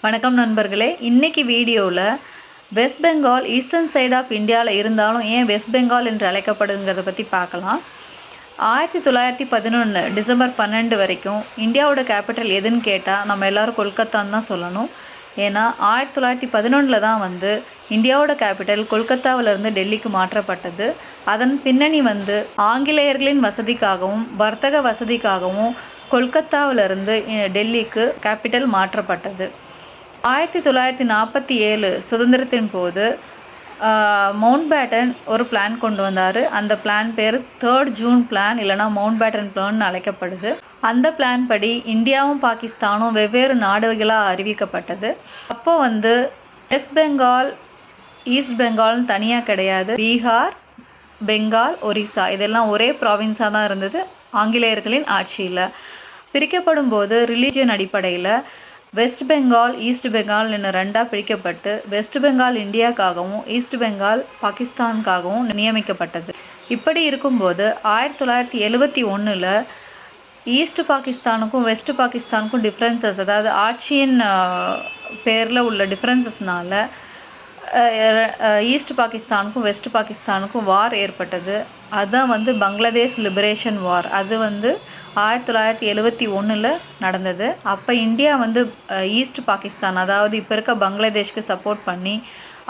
வணக்கம் நண்பர்களே. இன்னைக்கு வீடியோவில் West Bengal eastern side of இந்தியாவில் இருந்தாலும் ஏன் வெஸ்ட் பெங்கால் என்று அழைக்கப்படுங்கிறத பற்றி பார்க்கலாம். 1911 டிசம்பர் 12 வரைக்கும் இந்தியாவோட கேபிட்டல் எதுன்னு கேட்டால் நம்ம எல்லோரும் கொல்கத்தான்னு தான் சொல்லணும். ஏன்னா 1911 தான் இந்தியாவோட கேபிட்டல் கொல்கத்தாவிலேருந்து டெல்லிக்கு மாற்றப்பட்டது. அதன் பின்னணி ஆங்கிலேயர்களின் வசதிக்காகவும் வர்த்தக வசதிக்காகவும் கொல்கத்தாவிலிருந்து டெல்லிக்கு கேபிட்டல் மாற்றப்பட்டது. 1947 சுதந்திரத்தின் போது மவுண்ட் பேட்டன் ஒரு பிளான் கொண்டு வந்தார். அந்த பிளான் பேர் 3rd ஜூன் பிளான், இல்லைனா மவுண்ட் பேட்டன் பிளான் அழைக்கப்படுது. அந்த பிளான் படி இந்தியாவும் பாகிஸ்தானும் வெவ்வேறு நாடுகளாக அறிவிக்கப்பட்டது. அப்போ வெஸ்ட் பெங்கால் ஈஸ்ட் பெங்கால்னு தனியாக கிடையாது. பீகார், பெங்கால், ஒரிசா இதெல்லாம் ஒரே ப்ராவின்ஸாக தான் இருந்தது. ஆங்கிலேயர்களின் ஆட்சியில் பிரிக்கப்படும் போது ரிலீஜியன் அடிப்படையில் வெஸ்ட் பெங்கால் ஈஸ்ட் பெங்கால் ரெண்டாக பிரிக்கப்பட்டு வெஸ்ட் பெங்கால் இந்தியாவுக்காகவும் ஈஸ்ட் பெங்கால் பாகிஸ்தானுக்காகவும் நியமிக்கப்பட்டது. இப்படி இருக்கும்போது 1971 ஈஸ்ட் பாகிஸ்தானுக்கும் வெஸ்ட் பாகிஸ்தானுக்கும் டிஃப்ரென்சஸ், அதாவது ஆட்சியின் பேரில் உள்ள டிஃப்ரென்சஸ்னால ஈஸ்ட் பாகிஸ்தானுக்கும் வெஸ்ட் பாகிஸ்தானுக்கும் வார் ஏற்பட்டது. அதுதான் பங்களாதேஷ் லிபரேஷன் வார். அது 1971 நடந்தது. அப்போ இந்தியா ஈஸ்ட் பாகிஸ்தான், அதாவது இப்போ இருக்க பங்களாதேஷ்க்கு சப்போர்ட் பண்ணி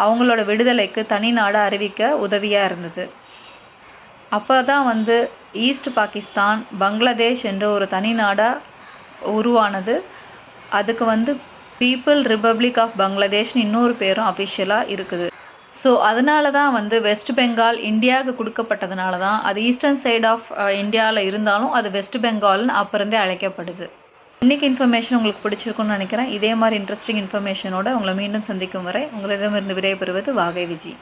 அவங்களோட விடுதலைக்கு தனி நாடாக அறிவிக்க உதவியாக இருந்தது. அப்போ தான் ஈஸ்ட் பாகிஸ்தான் பங்களாதேஷ் என்ற ஒரு தனி நாடாக உருவானது. அதுக்கு பீப்புள் ரிப்பப்ளிக் ஆஃப் பங்களாதேஷ்னு இன்னொரு பேரும் அஃபிஷியலாக இருக்குது. ஸோ அதனால தான் வெஸ்ட் பெங்கால் இந்தியாவுக்கு கொடுக்கப்பட்டதுனால தான் அது ஈஸ்டர்ன் சைட் ஆஃப் இந்தியாவில் இருந்தாலும் அது வெஸ்ட் பெங்கால்னு அப்போ இருந்தே அழைக்கப்படுது. இன்றைக்கி இன்ஃபர்மேஷன் உங்களுக்கு பிடிச்சிருக்குன்னு நினைக்கிறேன். இதே மாதிரி இன்ட்ரெஸ்டிங் இன்ஃபர்மேஷனோட உங்களை மீண்டும் சந்திக்கும் வரை உங்களிடமிருந்து விடைபெறுவது வாகை விஜி.